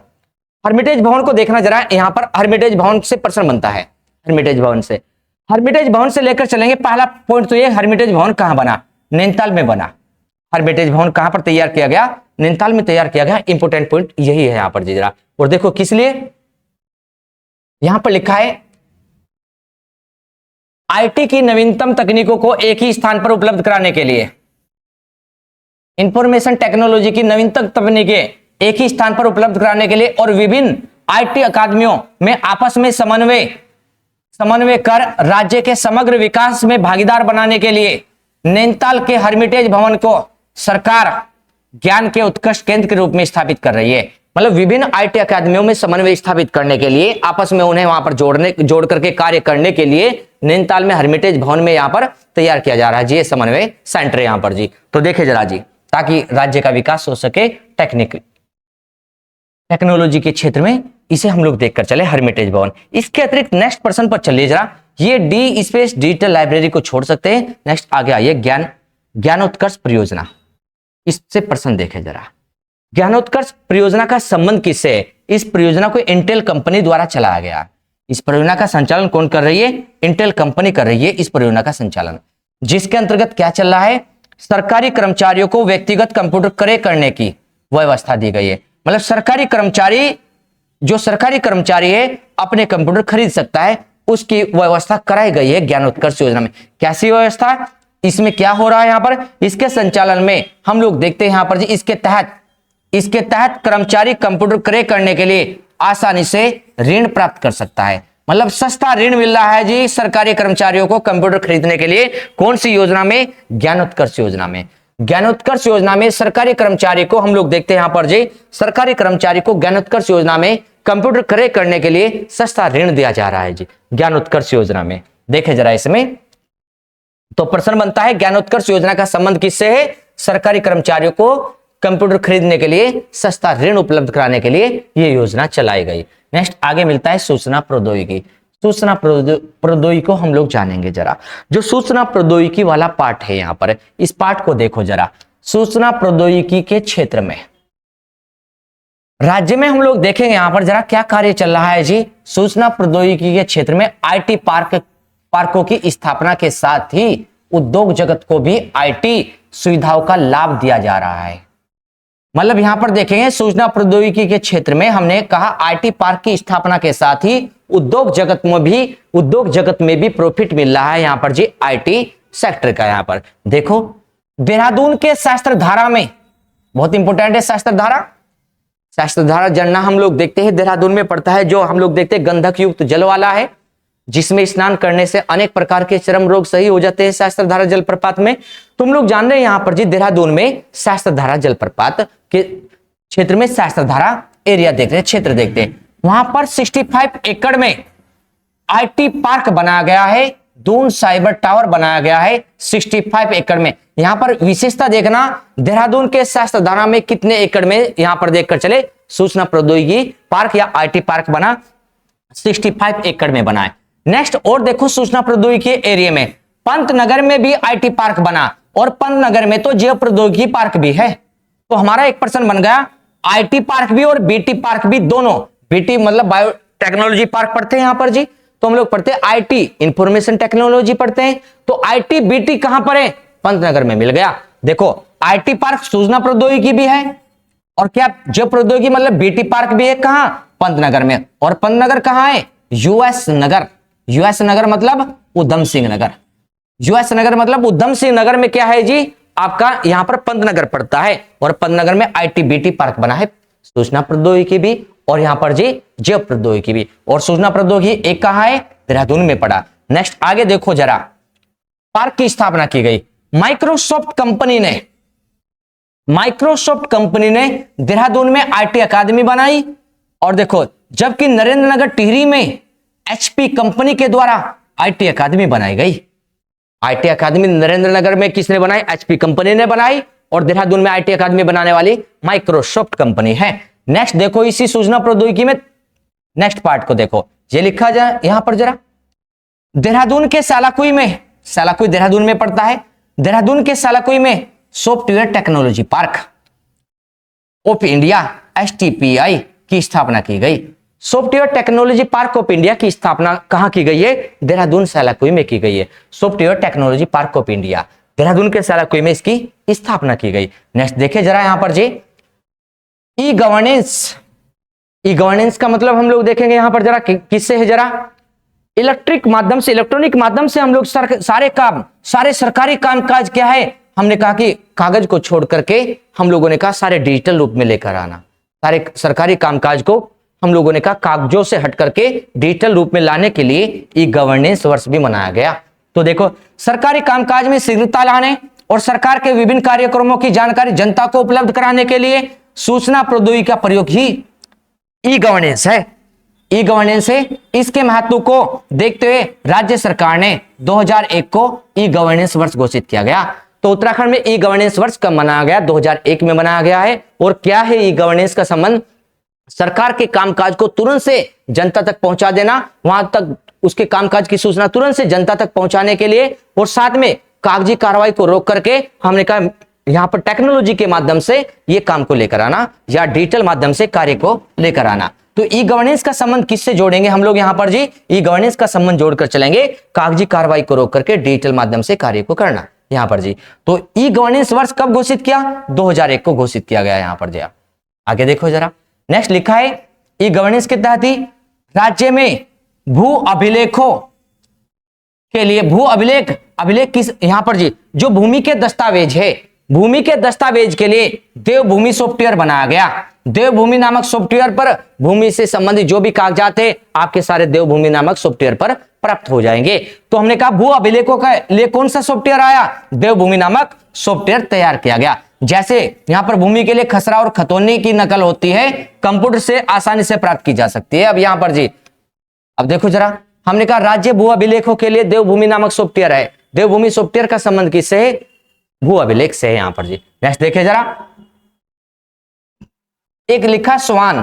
हर्मिटेज भवन को देखना जरा, यहाँ पर हर्मिटेज भवन से प्रश्न बनता है, हर्मिटेज भवन से, हर्मिटेज भवन से लेकर चलेंगे। पहला पॉइंट तो ये, हर्मिटेज भवन कहां बना, नैनीताल में बना। हर्मिटेज भवन कहां पर तैयार किया गया, नैनीताल में तैयार किया गया। इंपोर्टेंट पॉइंट यही है यहां पर जी जरा, और देखो किस लिए यहां पर लिखा है, आईटी की नवीनतम तकनीकों को एक ही स्थान पर उपलब्ध कराने के लिए, इंफॉर्मेशन टेक्नोलॉजी की नवीनतम तकनीकें एक ही स्थान पर उपलब्ध कराने के लिए और विभिन्न आईटी अकादमियों में आपस में समन्वय कर राज्य के समग्र विकास में भागीदार बनाने के लिए नैनीताल के हर्मिटेज भवन को सरकार ज्ञान के उत्कृष्ट केंद्र के रूप में स्थापित कर रही है। मतलब विभिन्न आईटी अकादमियों में समन्वय स्थापित करने के लिए, आपस में उन्हें वहां पर जोड़ करके कार्य करने के लिए नैनीताल में हर्मिटेज भवन में यहां पर तैयार किया जा रहा है जी, ये समन्वय सेंटर यहां पर जी। तो देखे जरा जी, ताकि राज्य का विकास हो सके टेक्नोलॉजी के क्षेत्र में, इसे हम लोग देखकर चले हर्मिटेज भवन। इसके अतिरिक्त नेक्स्ट पर्सन पर चलिए जरा, ये डी स्पेस डिजिटल लाइब्रेरी को छोड़ सकते हैं। नेक्स्ट आगे आइए, ज्ञानोत्कर्ष परियोजना, इससे प्रश्न देखे जरा। ज्ञानोत्कर्ष परियोजना का संबंध किससे है, इस परियोजना को इंटेल कंपनी द्वारा चलाया गया। इस परियोजना का संचालन कौन कर रही है, इंटेल कंपनी कर रही है इस परियोजना का संचालन, जिसके अंतर्गत क्या चल रहा है, सरकारी कर्मचारियों को व्यक्तिगत कंप्यूटर क्रय करने की व्यवस्था दी गई है। मतलब सरकारी कर्मचारी है अपने कंप्यूटर खरीद सकता है, उसकी व्यवस्था कराई गई है ज्ञानोत्कर्ष योजना में। कैसी व्यवस्था, इसमें क्या हो रहा है यहां पर, इसके संचालन में हम लोग देखते हैं यहां पर जी, इसके तहत कर्मचारी कंप्यूटर क्रय करने के लिए आसानी से ऋण प्राप्त कर सकता है। मतलब सस्ता ऋण मिल रहा है जी सरकारी कर्मचारियों को कंप्यूटर खरीदने के लिए। कौन सी योजना में? ज्ञानोत्कर्ष योजना में। ज्ञानोत्कर्ष योजना में सरकारी कर्मचारी को हम लोग देखते हैं यहां पर जी, सरकारी कर्मचारी को ज्ञानोत्कर्ष योजना में कंप्यूटर क्रय करने के लिए सस्ता ऋण दिया जा रहा है जी, ज्ञानोत्कर्ष योजना में। देखे जरा इसमें, तो प्रश्न बनता है ज्ञानोत्कर्ष योजना का संबंध किससे है? सरकारी कर्मचारियों को कंप्यूटर खरीदने के लिए सस्ता ऋण उपलब्ध कराने के लिए यह योजना चलाई गई। नेक्स्ट आगे मिलता है सूचना प्रौद्योगिकी। सूचना प्रौद्योगिकी को हम लोग जानेंगे जरा। जो सूचना प्रौद्योगिकी वाला पार्ट है यहां पर, इस पार्ट को देखो जरा। सूचना प्रौद्योगिकी के क्षेत्र में राज्य में हम लोग देखेंगे यहां पर जरा क्या कार्य चल रहा है जी। सूचना प्रौद्योगिकी के क्षेत्र में आईटी पार्कों की स्थापना के साथ ही उद्योग जगत को भी आईटी सुविधाओं का लाभ दिया जा रहा है। मतलब यहां पर देखेंगे सूचना प्रौद्योगिकी के क्षेत्र में हमने कहा आईटी पार्क की स्थापना के साथ ही उद्योग जगत में भी प्रॉफिट मिल रहा है यहां पर जी, आईटी सेक्टर का। यहां पर देखो देहरादून के शास्त्र धारा में, बहुत इंपॉर्टेंट है शास्त्र धारा जानना। हम लोग देखते हैं देहरादून में पड़ता है, जो हम लोग देखते हैं गंधक युक्त जल वाला है, जिसमें स्नान करने से अनेक प्रकार के चर्म रोग सही हो जाते हैं शास्त्र धारा जलप्रपात में। तुम लोग जान रहे हैं यहां पर जी देहरादून में शास्त्र धारा जलप्रपात के क्षेत्र में शास्त्र धारा एरिया देखते हैं, क्षेत्र देखते हैं। वहां पर 65 एकड़ में आईटी पार्क बनाया गया है, दून साइबर टावर बनाया गया है 65 एकड़ में। यहां पर विशेषता देखना, देहरादून के शास्त्र धारा में कितने एकड़ में यहां पर देखकर चले, सूचना प्रौद्योगिकी पार्क या आईटी पार्क बना, 65 एकड़ में बना है। नेक्स्ट और देखो सूचना प्रौद्योगिकी एरिया में पंतनगर में भी आईटी पार्क बना, और पंतनगर में तो जैव प्रौद्योगिकी पार्क भी है। तो हमारा एक प्रश्न बन गया, आईटी पार्क भी और बीटी पार्क भी, दोनों। बीटी मतलब बायोटेक्नोलॉजी पार्क पढ़ते हैं यहां पर जी, तो हम लोग पढ़ते हैं आईटी इंफॉर्मेशन टेक्नोलॉजी पढ़ते हैं। तो आईटी बीटी कहां पर है? पंतनगर में मिल गया। देखो आईटी पार्क सूचना प्रौद्योगिकी भी है, और क्या जैव प्रौद्योगिकी मतलब बीटी पार्क भी है, कहां? पंतनगर में। और पंतनगर कहां है? यूएस नगर। यूएस नगर मतलब उधम सिंह नगर। यूएस नगर मतलब उधम सिंह नगर में क्या है जी, आपका यहां पर पंतनगर पड़ता है, और पंतनगर में आईटी बीटी पार्क बना है, सूचना प्रौद्योगिकी भी और यहां पर जी जैव प्रौद्योगिकी भी। और सूचना प्रौद्योगिकी एक कहां है? देहरादून में पड़ा। नेक्स्ट आगे देखो जरा, पार्क की स्थापना की गई माइक्रोसॉफ्ट कंपनी ने देहरादून में आईटी अकादमी बनाई। और देखो जबकि नरेंद्रनगर टिहरी में एचपी कंपनी के द्वारा आईटी अकादमी बनाई गई। आईटी अकादमी नरेंद्रनगर में किसने बनाई? एचपी कंपनी ने बनाई, और देहरादून में आईटी अकादमी बनाने वाली माइक्रोसॉफ्ट कंपनी है। नेक्स्ट देखो इसी सूचना प्रौद्योगिकी में नेक्स्ट पार्ट को देखो, ये लिखा जाए यहां पर जरा, देहरादून के सालाकुई में, सालाकुई देहरादून में पड़ता है, देहरादून के सालाकुई में software technology park of India STPI की स्थापना की गई। Software technology park of India की स्थापना कहां की गई है? देहरादून सालाकुई में की गई है। Software technology park of India Dehradun के सालाकुई में इसकी स्थापना की गई। नेक्स्ट देखे जरा यहां पर जी ई गवर्नेंस का मतलब हम लोग देखेंगे यहां पर जरा किससे है जरा, इलेक्ट्रॉनिक माध्यम से हम लोग सारे सरकारी कामकाज क्या है, हमने कहा कि कागज को छोड़ करके हम लोगों ने कहा सारे डिजिटल रूप में लेकर आना। सारे सरकारी कामकाज को हम लोगों ने कहा कागजों से हट करके डिजिटल रूप में लाने के लिए ई गवर्नेंस वर्ष भी मनाया गया। तो देखो सरकारी कामकाज में शीघ्रता लाने और सरकार के विभिन्न कार्यक्रमों की जानकारी जनता को उपलब्ध कराने के लिए सूचना प्रौद्योगिकी का प्रयोग ही ई गवर्नेंस है। ई गवर्नेंस है, इसके महत्व को देखते हुए राज्य सरकार ने 2001 को ई गवर्नेंस वर्ष घोषित किया गया। तो उत्तराखंड में ई गवर्नेंस वर्ष कब मनाया गया? 2001 में मनाया गया है। और क्या है ई गवर्नेंस का संबंध? सरकार के कामकाज को तुरंत से जनता तक पहुंचा देना, वहां तक उसके कामकाज की सूचना तुरंत से जनता तक पहुंचाने के लिए, और साथ में कागजी कार्रवाई को रोक करके हमने कहा यहां पर टेक्नोलॉजी के माध्यम से ये काम को लेकर आना या डिजिटल माध्यम से कार्य को लेकर आना। तो ई गवर्नेंस का संबंध किससे जोड़ेंगे हम लोग यहां पर जी? ई गवर्नेंस का संबंध जोड़कर चलेंगे कागजी कार्रवाई को रोक करके डिजिटल माध्यम से कार्य को करना यहां पर जी। तो ई गवर्नेंस वर्ष कब घोषित किया? 2001 को घोषित किया गया यहां पर जी। आगे देखो जरा, नेक्स्ट लिखा है ई गवर्नेंस के तहत ही राज्य में भू अभिलेखों के लिए अभिलेख किस यहां पर जी, जो भूमि के दस्तावेज है, भूमि के दस्तावेज के लिए देवभूमि सॉफ्टवेयर बनाया गया। देवभूमि नामक सॉफ्टवेयर पर भूमि से संबंधित जो भी कागजात है आपके सारे देवभूमि नामक सॉफ्टवेयर पर प्राप्त हो जाएंगे। तो हमने कहा भू अभिलेखों के लिए कौन सा सॉफ्टवेयर आया, देवभूमि नामक सॉफ्टवेयर तैयार किया गया। जैसे यहां पर भूमि के लिए खसरा और खतौनी की नकल होती है, कंप्यूटर से आसानी से प्राप्त की जा सकती है। अब यहां पर जी अब देखो जरा, हमने कहा राज्य भू अभिलेखों के लिए देवभूमि नामक सॉफ्टवेयर है। देवभूमि सॉफ्टवेयर का संबंध किससे है, भू अभिलेख से है यहां पर जी। नेक्स्ट देखिए जरा, एक लिखा स्वान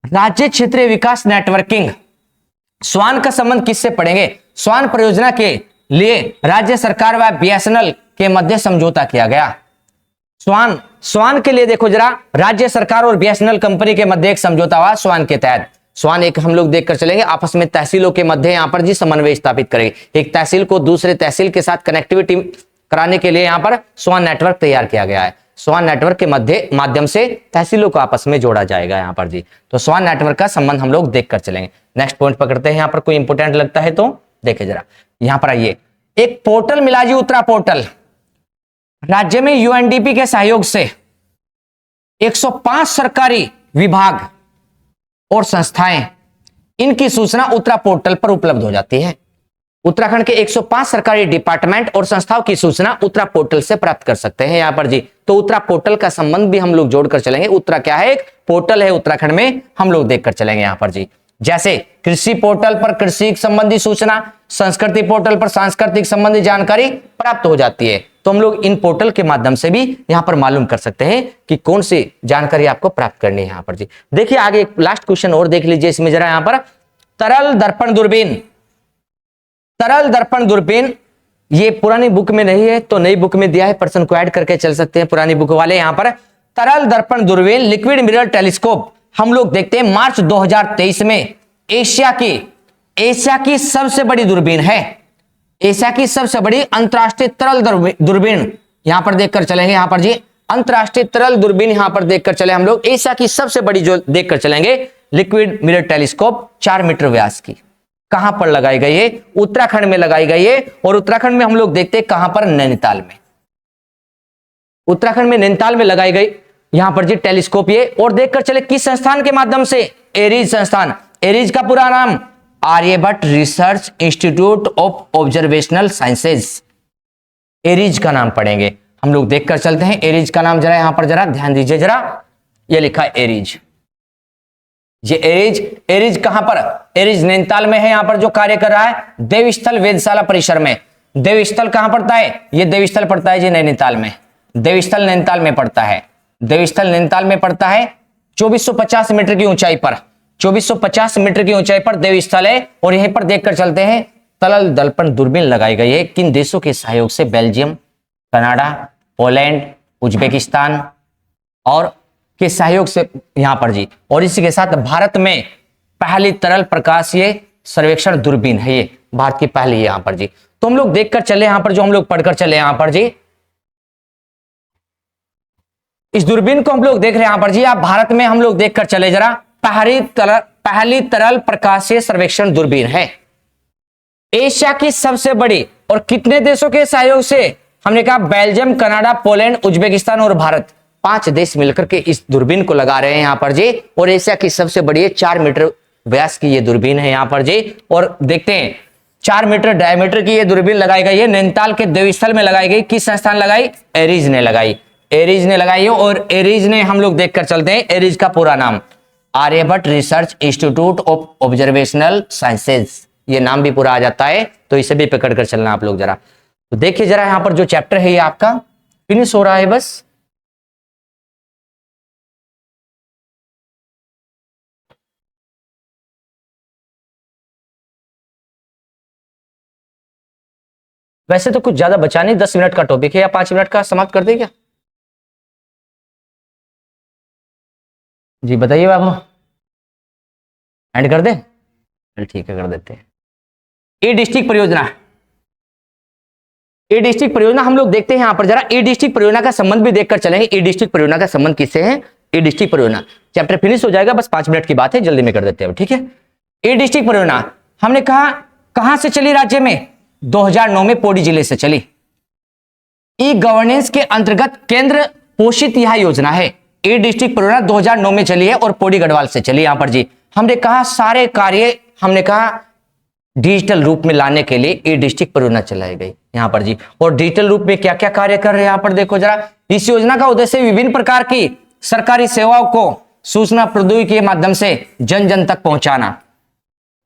राज्य क्षेत्रीय विकास नेटवर्किंग, स्वान का संबंध किससे पढ़ेंगे, स्वान परियोजना के लिए राज्य सरकार व बीएसएनएल के मध्य समझौता किया गया। स्वान के लिए देखो जरा, राज्य सरकार और बीएसएनएल कंपनी के मध्य एक समझौता हुआ स्वान के तहत। स्वान एक हम लोग देखकर चलेंगे, आपस में तहसीलों के मध्य यहां पर जी समन्वय स्थापित करेंगे। एक तहसील को दूसरे तहसील के साथ कनेक्टिविटी कराने के लिए यहां पर स्वान नेटवर्क तैयार किया गया है। स्वान नेटवर्क के माध्यम से तहसीलों को आपस में जोड़ा जाएगा यहां पर जी। तो स्वान नेटवर्क का संबंध हम लोग देखकर चलेंगे। नेक्स्ट पॉइंट पकड़ते हैं, यहां पर कोई इंपोर्टेंट लगता है तो देखिए जरा, यहां पर आइए, एक पोर्टल मिला जी, उत्तरा पोर्टल। राज्य में यूएनडीपी के सहयोग से 105 सरकारी विभाग और संस्थाएं, इनकी सूचना उत्तरा पोर्टल पर उपलब्ध हो जाती है। उत्तराखंड के 105 सरकारी डिपार्टमेंट और संस्थाओं की सूचना उत्तरा पोर्टल से प्राप्त कर सकते हैं यहां पर जी। तो उत्तरा पोर्टल का संबंध भी हम लोग जोड़कर चलेंगे। उत्तरा क्या है, एक पोर्टल है उत्तराखंड में, हम लोग देखकर चलेंगे यहां पर जी। जैसे कृषि पोर्टल पर कृषि संबंधी सूचना, संस्कृति पोर्टल पर सांस्कृतिक संबंधी जानकारी प्राप्त हो जाती है। तो हम लोग इन पोर्टल के माध्यम से भी यहां पर मालूम कर सकते हैं कि कौन सी जानकारी आपको प्राप्त करनी है यहां पर जी। देखिए आगे एक लास्ट क्वेश्चन और देख लीजिए इसमें जरा, यहां पर तरल दर्पण दूरबीन। तरल दर्पण दूरबीन ये पुरानी बुक में नहीं है तो नई बुक में दिया है, पर्सन को ऐड करके चल सकते हैं पुरानी बुक वाले। यहां पर तरल दर्पण दूरबीन लिक्विड मिरर टेलीस्कोप हम लोग देखते हैं मार्च 2023 में एशिया की सबसे बड़ी दूरबीन है। एशिया की सबसे बड़ी अंतरराष्ट्रीय तरल दूरबीन यहां पर देखकर चलेंगे। यहां पर जी अंतरराष्ट्रीय तरल दूरबीन यहां पर देखकर चले हम लोग, एशिया की सबसे बड़ी जो देखकर चलेंगे, लिक्विड मिरर टेलीस्कोप 4 मीटर व्यास की। कहां पर लगाई गई है, उत्तराखंड में लगाई गई है। और उत्तराखंड में हम लोग देखते हैं कहां पर, नैनीताल में। उत्तराखंड में नैनीताल में लगाई गई यहां पर जी टेलीस्कोप ये। और देखकर चले किस संस्थान के माध्यम से, एरीज संस्थान। एरीज का पूरा नाम Aryabhatta research institute of observational sciences, ARIES का नाम पढ़ेंगे हम लोग। देखकर चलते हैं एरीज का नाम जरा, यहां पर जरा ध्यान दीजिए जरा, ये लिखा है एरीज। ये एरीज कहां पर, एरीज नैनीताल में है। यहां पर जो कार्य कर रहा है देवस्थल वेधशाला परिसर में। देवस्थल कहां पड़ता है, ये देवस्थल पड़ता है जी नैनीताल में। देवस्थल नैनीताल में पड़ता है, देवस्थल नैनीताल में पड़ता है। 2450 मीटर की ऊंचाई पर, 2450 मीटर की ऊंचाई पर देवस्थल है। और यहीं पर देखकर चलते हैं तरल दर्पण दूरबीन लगाई गई है किन देशों के सहयोग से, बेल्जियम, कनाडा, पोलैंड, उज्बेकिस्तान और के सहयोग से यहां पर जी। और इसी के साथ भारत में पहली तरल प्रकाशीय सर्वेक्षण दूरबीन है, ये भारत की पहली है यहां पर जी। तो हम लोग देखकर चले यहां पर, जो हम लोग पढ़कर चले यहां पर जी, इस दूरबीन को हम लोग देख रहे हैं यहां पर जी। आप भारत में हम लोग देखकर चले जरा, पहली तरल प्रकाशीय सर्वेक्षण दूरबीन है, एशिया की सबसे बड़ी। और कितने देशों के सहयोग से, हमने कहा बेल्जियम, कनाडा, पोलैंड, उज्बेकिस्तान और भारत, 5 देश मिलकर के इस दूरबीन को लगा रहे हैं यहां पर जी। और एशिया की सबसे बड़ी है, 4 मीटर व्यास की ये दूरबीन है यहां पर जी। और देखते हैं 4 मीटर डायमीटर की ये दूरबीन लगाई गई है, नैनीताल के देवस्थल में लगाई गई। किस संस्थान लगाई, एरीज ने लगाई, एरीज ने लगाई है। और एरीज ने हम लोग देखकर चलते हैं, एरीज का पूरा नाम Aryabhatta research institute of observational sciences, ये नाम भी पूरा आ जाता है। तो इसे भी पकड़ कर चलना आप लोग जरा। तो देखिए जरा, यहां पर जो चैप्टर है ये आपका फिनिश हो रहा है बस। वैसे तो कुछ ज्यादा बचा नहीं, 10 मिनट का टॉपिक है, या 5 मिनट का समाप्त कर दे क्या जी, बताइए बाबू, एंड कर दे, चल ठीक है कर देते हैं। ई डिस्ट्रिक्ट परियोजना, ई डिस्ट्रिक्ट परियोजना हम लोग देखते हैं यहां पर जरा। ई डिस्ट्रिक्ट परियोजना का संबंध भी देखकर चलेंगे। ई डिस्ट्रिक्ट परियोजना का संबंध किससे है, ई डिस्ट्रिक्ट परियोजना चैप्टर फिनिश हो जाएगा, बस 5 मिनट की बात है, जल्दी में कर देते हैं, ठीक है। ई डिस्ट्रिक्ट परियोजना हमने कहा कहां से चली, राज्य में 2009 में पौड़ी जिले से चली। ई गवर्नेंस के अंतर्गत केंद्र पोषित यह योजना है। ई डिस्ट्रिक्ट परियोजना 2009 में चली है और पौड़ी गढ़वाल से चली। यहां पर जी हमने कहा सारे कार्य हमने कहा डिजिटल रूप में लाने के लिए ई डिस्ट्रिक्ट परियोजना चलाई गई यहां पर जी। और डिजिटल रूप में क्या क्या कार्य कर रहे हैं यहां पर देखो जरा। इस योजना का उद्देश्य विभिन्न प्रकार की सरकारी सेवाओं को सूचना प्रौद्योगिकी के माध्यम से जन जन तक पहुंचाना।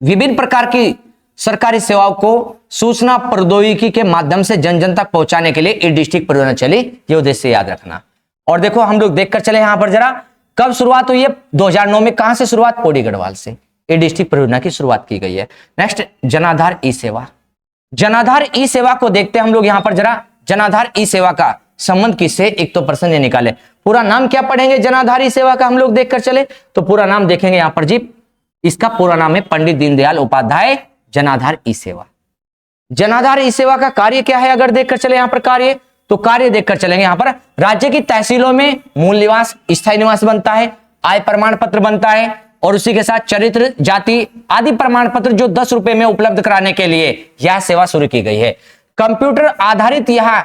विभिन्न प्रकार की सरकारी सेवाओं को सूचना प्रौद्योगिकी के माध्यम से जन जन तक पहुंचाने के लिए ई डिस्ट्रिक्ट परियोजना चली, ये उद्देश्य याद रखना। और देखो हम लोग देखकर चले यहां पर जरा कब शुरुआत हुई है 2009 में। कहां से शुरुआत? पौड़ी गढ़वाल से ई डिस्ट्रिक्ट परियोजना की शुरुआत की गई है। नेक्स्ट जनाधार ई सेवा। जनाधार ई सेवा को देखते हैं हम लोग यहां पर जरा। जनाधार ई सेवा का संबंध किससे? एक तो प्रश्न ये निकाले। पूरा नाम क्या पढ़ेंगे जनाधार ई सेवा का हम लोग देखकर चले तो पूरा नाम देखेंगे यहां पर जी। इसका पूरा नाम है पंडित दीनदयाल उपाध्याय जनाधार ई सेवा। जनाधार ई सेवा का कार्य क्या है अगर देखकर चले यहां पर कार्य, तो कार्य देखकर चलेंगे यहां पर। राज्य की तहसीलों में मूल निवास, स्थायी निवास बनता है, आय प्रमाण पत्र बनता है और उसी के साथ चरित्र, जाति आदि प्रमाण पत्र जो 10 रुपए में उपलब्ध कराने के लिए यह सेवा शुरू की गई है। कंप्यूटर आधारित यह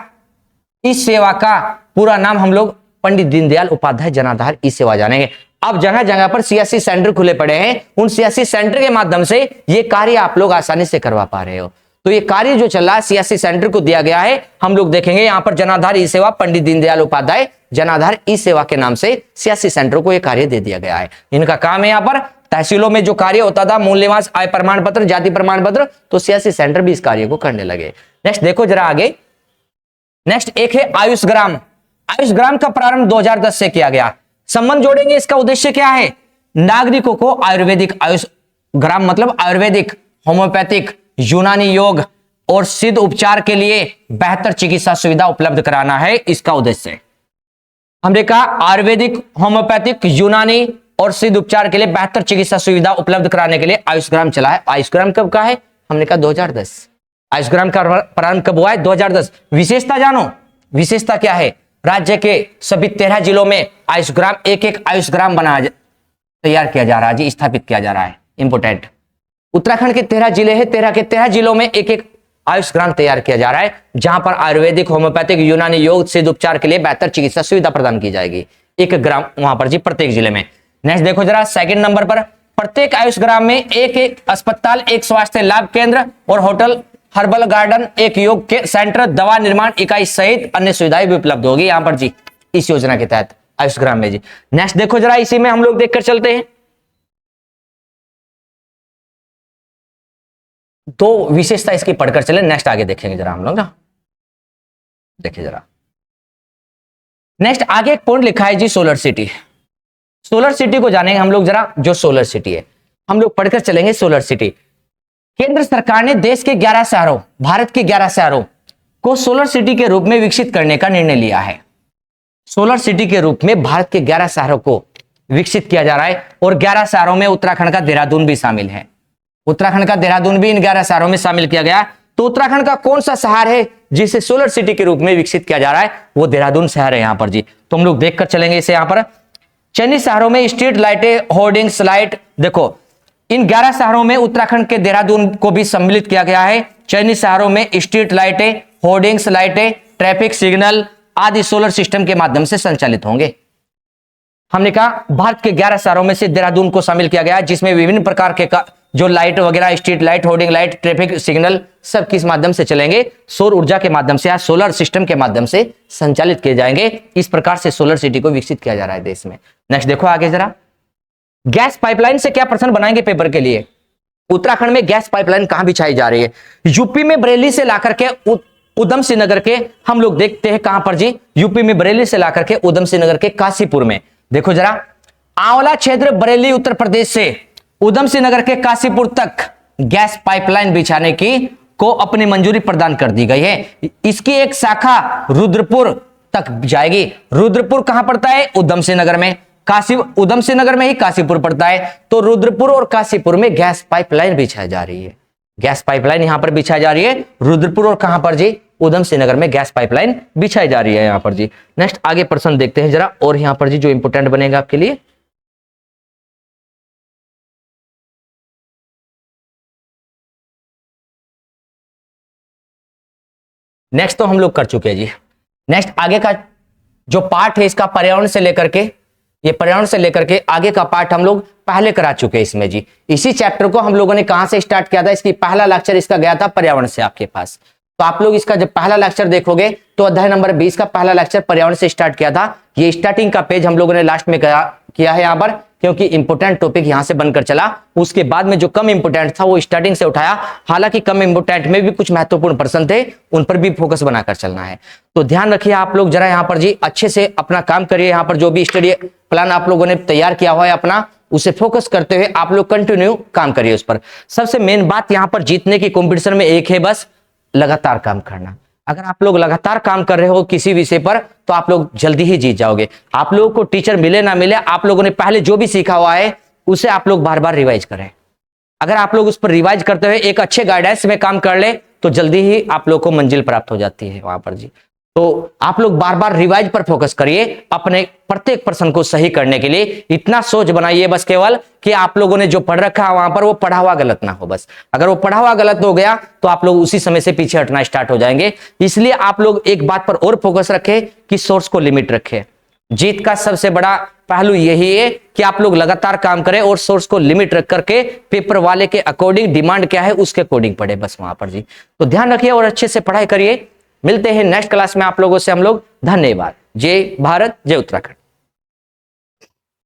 इस सेवा का पूरा नाम हम लोग पंडित दीनदयाल उपाध्याय जनाधार ई सेवा जानेंगे। अब जगह जगह पर सीएससी सेंटर खुले पड़े हैं, उन सीएससी सेंटर के माध्यम से ये कार्य आप लोग आसानी से करवा पा रहे हो। तो ये कार्य जो चल रहा है सीएससी सेंटर को दिया गया है, हम लोग देखेंगे यहां पर जनाधार ई सेवा पंडित दीनदयाल उपाध्याय जनाधार ई सेवा के नाम से सीएससी सेंटर को यह कार्य दे दिया गया है। इनका काम है यहाँ पर तहसीलों में जो कार्य होता था मूल निवास, आय प्रमाण पत्र, जाति प्रमाण पत्र, तो सीएससी सेंटर भी इस कार्य को करने लगे। नेक्स्ट देखो जरा आगे। नेक्स्ट एक है आयुष ग्राम। आयुष ग्राम का प्रारंभ 2010 से किया गया। संबंध जोड़ेंगे, इसका उद्देश्य क्या है? नागरिकों को आयुर्वेदिक, आयुष ग्राम मतलब आयुर्वेदिक, होम्योपैथिक, यूनानी योग और सिद्ध उपचार के लिए बेहतर चिकित्सा सुविधा उपलब्ध कराना है इसका उद्देश्य। हमने कहा आयुर्वेदिक, होम्योपैथिक, यूनानी और सिद्ध उपचार के लिए बेहतर चिकित्सा सुविधा उपलब्ध कराने के लिए आयुष ग्राम चला है। आयुष ग्राम कब का है? हमने कहा 2010। आयुष ग्राम का प्रारंभ कब हुआ है? 2010। विशेषता जानो, विशेषता क्या है? राज्य के सभी 13 जिलों में आयुष ग्राम, एक एक आयुष ग्राम तैयार किया जा रहा है जी, स्थापित किया जा रहा है। इंपोर्टेंट। उत्तराखंड के 13 जिले हैं, 13 के 13 जिलों में एक एक आयुष ग्राम तैयार किया जा रहा है, जहां पर आयुर्वेदिक, होम्योपैथिक, यूनानी योग, सिद्ध उपचार के लिए बेहतर चिकित्सा सुविधा प्रदान की जाएगी। एक ग्राम वहां पर जी प्रत्येक जिले में। नेक्स्ट देखो जरा सेकंड नंबर पर, प्रत्येक आयुष ग्राम में एक एक अस्पताल, एक स्वास्थ्य लाभ केंद्र और होटल, हर्बल गार्डन, एक योग के सेंटर, दवा निर्माण इकाई सहित अन्य सुविधाएं भी उपलब्ध होगी यहां पर जी इस योजना के तहत आयुष ग्राम में जी। नेक्स्ट देखो जरा, इसी में हम लोग देखकर चलते हैं। तो विशेषता इसकी पढ़कर चले, नेक्स्ट आगे देखेंगे जरा हम लोग ना। देखिए जरा नेक्स्ट आगे एक पॉइंट लिखा है जी सोलर सिटी। सोलर सिटी को जानेंगे हम लोग जरा। जो सोलर सिटी है हम लोग पढ़कर चलेंगे। सोलर सिटी, केंद्र सरकार ने देश के 11 शहरों, भारत के 11 शहरों को सोलर सिटी के रूप में विकसित करने का निर्णय लिया है। सोलर सिटी के रूप में भारत के 11 शहरों को विकसित किया जा रहा है और 11 शहरों में उत्तराखंड का देहरादून भी शामिल है। उत्तराखंड का देहरादून भी इन 11 शहरों में शामिल किया गया। तो उत्तराखंड का कौन सा शहर है जिसे सोलर सिटी के रूप में विकसित किया जा रहा है? वो देहरादून शहर है यहां पर जी। तो हम लोग देखकर चलेंगे इसे। यहां पर चयनित शहरों में स्ट्रीट लाइटें, होर्डिंग्स, लाइट, देखो इन 11 शहरों में उत्तराखंड के देहरादून को भी सम्मिलित किया गया है। चयनित शहरों में स्ट्रीट लाइटें, होर्डिंग्स, लाइटें, ट्रैफिक सिग्नल आदि सोलर सिस्टम के माध्यम से संचालित होंगे। हमने कहा भारत के 11 शहरों में से देहरादून को शामिल किया गया, जिसमें विभिन्न प्रकार के जो लाइट वगैरह, street light, hoarding light, traffic signal सब किस माध्यम से चलेंगे? सौर ऊर्जा के माध्यम से या सोलर सिस्टम के माध्यम से संचालित किए जाएंगे। इस प्रकार से सोलर सिटी को विकसित किया जा रहा है देश में। नेक्स्ट देखो आगे जरा। गैस पाइपलाइन से क्या प्रश्न बनाएंगे पेपर के लिए? उत्तराखंड में गैस पाइपलाइन कहां बिछाई जा रही है? यूपी में बरेली से लाकर के उधम सिंह नगर के हम लोग देखते हैं कहां पर जी? यूपी में बरेली से लाकर के उधम सिंह नगर के काशीपुर में। देखो जरा, आंवला क्षेत्र बरेली उत्तर प्रदेश से उधम सिंह नगर के काशीपुर तक गैस पाइपलाइन बिछाने की को अपनी मंजूरी प्रदान कर दी गई है। इसकी एक शाखा रुद्रपुर तक जाएगी। रुद्रपुर कहां पड़ता है? उधम सिंह नगर में। उधम सिंह नगर में ही काशीपुर पड़ता है। तो रुद्रपुर और काशीपुर में गैस पाइपलाइन बिछाई जा रही है। गैस पाइपलाइन यहां पर बिछाई जा रही है रुद्रपुर और कहां पर जी? उधम सिंह नगर में गैस पाइपलाइन बिछाई जा रही है यहां पर जी। नेक्स्ट आगे प्रश्न देखते हैं जरा, और यहां पर जी जो इंपोर्टेंट बनेगा आपके लिए। नेक्स्ट तो हम लोग कर चुके हैं जी। नेक्स्ट आगे का जो पार्ट है इसका पर्यावरण से लेकर के ये पर्यावरण से लेकर के आगे का पार्ट हम लोग पहले करा चुके हैं इसमें जी। इसी चैप्टर को हम लोगों ने कहां से स्टार्ट किया था, इसकी पहला लेक्चर इसका गया था पर्यावरण से आपके पास। तो आप लोग इसका जब पहला लेक्चर देखोगे तो अध्याय नंबर 20 का पहला लेक्चर पर्यावरण से स्टार्ट किया था। ये स्टार्टिंग का पेज हम लोगों ने लास्ट में किया है यहाँ पर, क्योंकि इंपोर्टेंट टॉपिक यहां से बनकर चला। उसके बाद में जो कम इंपोर्टेंट था वो स्टार्टिंग से उठाया। हालांकि कम इंपोर्टेंट में भी कुछ महत्वपूर्ण प्रश्न थे, उन पर भी फोकस बनाकर चलना है। तो ध्यान रखिए आप लोग जरा यहाँ पर जी, अच्छे से अपना काम करिए। यहाँ पर जो भी स्टडी प्लान आप लोगों ने तैयार किया हुआ है अपना, उसे फोकस करते हुए आप लोग कंटिन्यू काम करिए उस पर। सबसे मेन बात यहाँ पर जीतने की कंपटीशन में एक है, बस लगातार काम करना। अगर आप लोग लगातार काम कर रहे हो किसी विषय पर तो आप लोग जल्दी ही जीत जाओगे। आप लोगों को टीचर मिले ना मिले, आप लोगों ने पहले जो भी सीखा हुआ है उसे आप लोग बार बार रिवाइज करें। अगर आप लोग उस पर रिवाइज करते हुए एक अच्छे गाइडेंस में काम कर ले तो जल्दी ही आप लोग को मंजिल प्राप्त हो जाती है वहां पर जी। तो आप लोग बार बार रिवाइज पर फोकस करिए अपने प्रत्येक प्रश्न को सही करने के लिए। इतना सोच बनाइए बस केवल कि आप लोगों ने जो पढ़ रखा है वहां पर वो पढ़ा हुआ गलत ना हो। बस अगर वो पढ़ा हुआ गलत हो गया तो आप लोग उसी समय से पीछे हटना स्टार्ट हो जाएंगे। इसलिए आप लोग एक बात पर और फोकस रखें कि सोर्स को लिमिट रखें। जीत का सबसे बड़ा पहलू यही है कि आप लोग लगातार काम करें और सोर्स को लिमिट रख करके पेपर वाले के अकॉर्डिंग डिमांड क्या है उसके अकॉर्डिंग पढ़े बस वहां पर जी। तो ध्यान रखिए और अच्छे से पढ़ाई करिए। मिलते हैं नेक्स्ट क्लास में आप लोगों से हम लोग। धन्यवाद। जय भारत, जय उत्तराखंड।